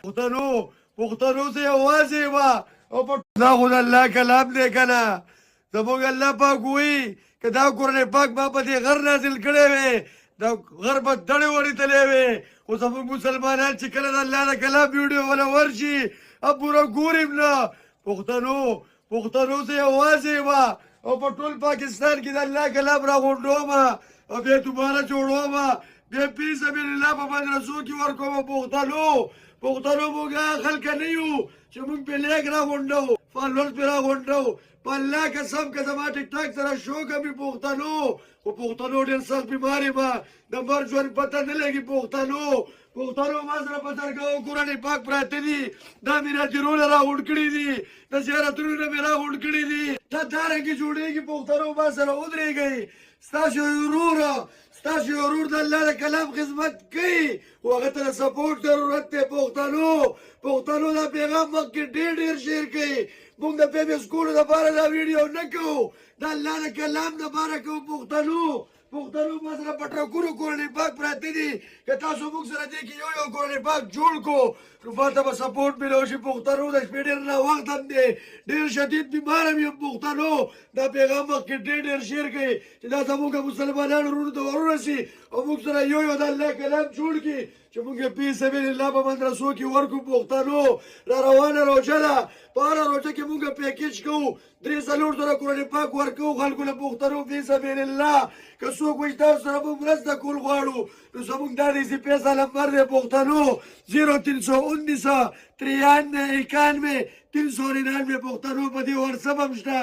پښتنو ته یوازې وه او په دا خو د الله کلام دی که نه زموږ الله پاک وایي که دا قرآن پاک ما په دې غر نازل کړی وی دا غر به دړې ورېتلی وی خو زموږ مسلمانان چې کله د الله د کلام ویډیو وله ورشي اب پوره ګوریم نه پښتنو ته یوازې وه او په ټول پاکستان کې د الله کلام راغونډوم او بیا دوباره جوړوم بیا فی سبیل الله په مدرسو کې ورکوم پښتنو موږ هغه خلک نه یو چې موږ پې لیک راغونډو فالوورز پې راغونډو په الله قسم که زما ټیک ټاک سره شو کوي پښتنو خو پښتنو ډېر سخت بیمار یم د مرګ ژوند پته نه لګي پښتنو ما سره په درګاو قرآن پاک پراته دي دا مې راجرونه راغونډ کړي دي د زیارتونو نه مې راغونډ کړي دي دا دارنګې جوړېږي پښتنو ما سره ودرېږئ ستاسو ورور د الله د کلام خدمت کوي خو هغه ته د سپورټ ضرورت دی پښتنو دا پیغام مخکې ډېر شیر کوي موږ د پیبې سکولو دپاره دا ویډیو نه کوو د الله د کلام دپاره کوو پښتنو ما سره په ټرکونو قرآن پاک پراته دي که تاسو موږ سره دې کې یو قرآن پاک جوړ کړو نو ماته به سپورټ میلو شي پښتنو د شپې ډېر ناوخت هم دی ډېر شدید بیمار هم یم پښتنو دا پیغام مخکې ډېر شیر کوي چې دا زموږ مسلمانانو وروڼو ته ورسي او موږ سره یو د الله کلام جوړ کړي چې موږ فی سبیل الله په مدرسو کې ورکو پښتنو را روانه روژه ده په هره روژه کې موږ پیکیج کوو 3-4 زره قرآن پاک ورکوو خلکو له پښتنو فی سبیل الله که څوک وایي تاسو سره موږ مرسته کول غواړو نو زموږ دا د پیسه نمبر دی پښتنو 0319 93 91 399 پښتنو په دې واتساپ هم شته